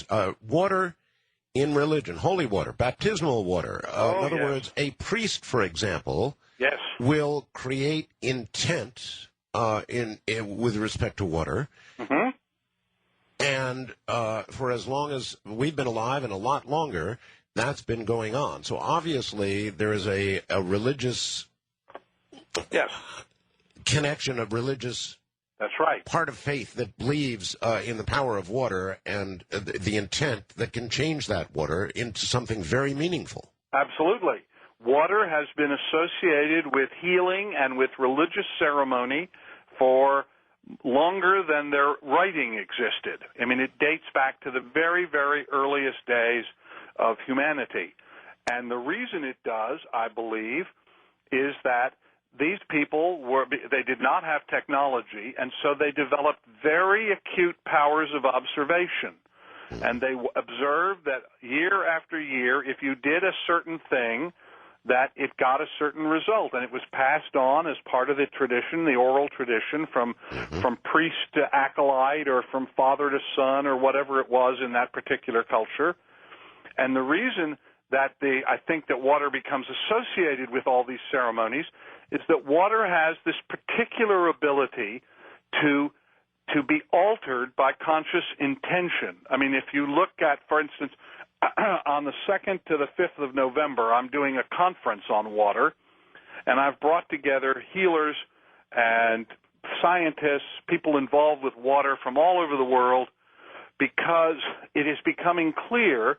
this. Water in religion, holy water, baptismal water. In other words, a priest, for example, will create intent with respect to water. Mm-hmm. And for as long as we've been alive and a lot longer, that's been going on. So obviously there is a religious connection, a religious part of faith that believes in the power of water and the intent that can change that water into something very meaningful. Absolutely. Water has been associated with healing and with religious ceremony for longer than their writing existed. I mean, it dates back to the very, very earliest days of humanity. And the reason it does, I believe, is that these people they did not have technology, and so they developed very acute powers of observation. And they observed that year after year, if you did a certain thing, that it got a certain result, and it was passed on as part of the tradition, the oral tradition, from priest to acolyte or from father to son or whatever it was in that particular culture. And the reason that I think that water becomes associated with all these ceremonies is that water has this particular ability to be altered by conscious intention. I mean, if you look at, for instance, on the 2nd to the 5th of November, I'm doing a conference on water, and I've brought together healers and scientists, people involved with water from all over the world, because it is becoming clear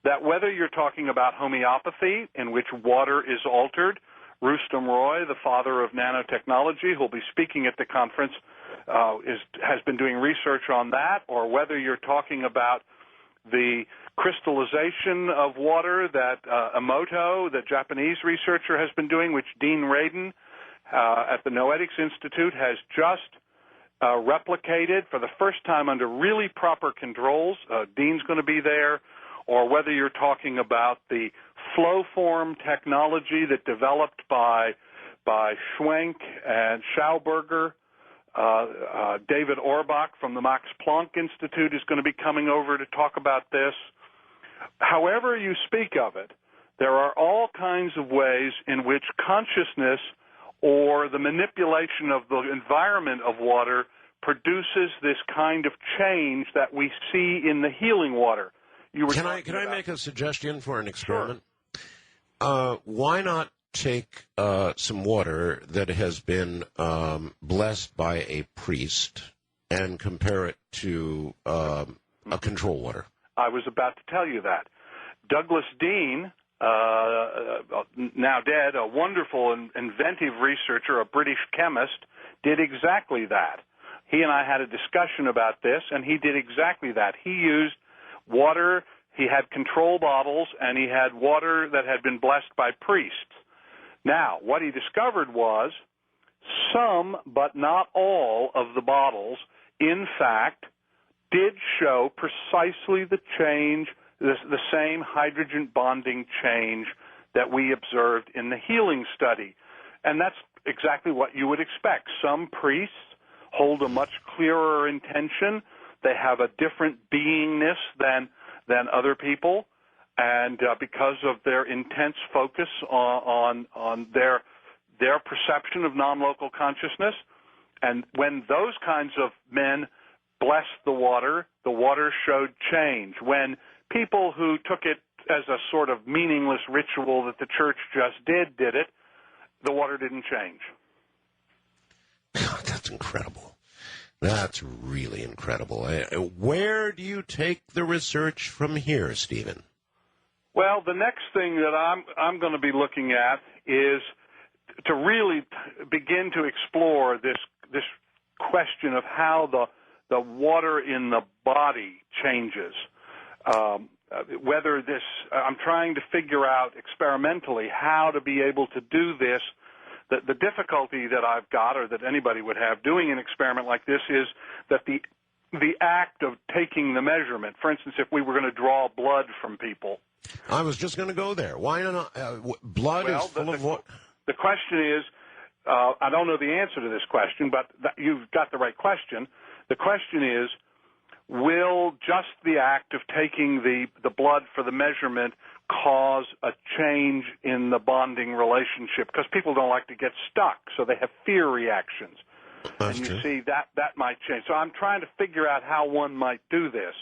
that whether you're talking about homeopathy, in which water is altered, Rustom Roy, the father of nanotechnology, who'll be speaking at the conference, has been doing research on that, or whether you're talking about the crystallization of water that Emoto, the Japanese researcher, has been doing, which Dean Radin at the Noetics Institute has just replicated for the first time under really proper controls. Dean's going to be there. Or whether you're talking about the flow form technology that developed by Schwenk and Schauberger. David Orbach from the Max Planck Institute is going to be coming over to talk about this. However you speak of it, there are all kinds of ways in which consciousness or the manipulation of the environment of water produces this kind of change that we see in the healing water. Can I make a suggestion for an experiment? Sure. Why not take some water that has been blessed by a priest and compare it to a control water? I was about to tell you that. Douglas Dean, now dead, a wonderful and inventive researcher, a British chemist, did exactly that. He and I had a discussion about this, and he did exactly that. He used water, he had control bottles, and he had water that had been blessed by priests. Now, what he discovered was some, but not all, of the bottles, in fact, did show precisely the change, the same hydrogen bonding change that we observed in the healing study. And that's exactly what you would expect. Some priests hold a much clearer intention. They have a different beingness than other people, and because of their intense focus on their perception of non-local consciousness. And when those kinds of men blessed the water showed change. When people who took it as a sort of meaningless ritual that the church just did it, the water didn't change. God, that's incredible. That's really incredible. Where do you take the research from here, Stephen? Well, the next thing that I'm going to be looking at is to really begin to explore this question of how the water in the body changes. Whether this, I'm trying to figure out experimentally how to be able to do this. The difficulty that I've got, or that anybody would have doing an experiment like this, is that the act of taking the measurement. For instance, if we were going to draw blood from people. I was just going to go there. Why not? Blood is full of what? The question is, I don't know the answer to this question, but you've got the right question. The question is, will just the act of taking the blood for the measurement cause a change in the bonding relationship? Because people don't like to get stuck, so they have fear reactions. That's and you true. see that might change. So I'm trying to figure out how one might do this.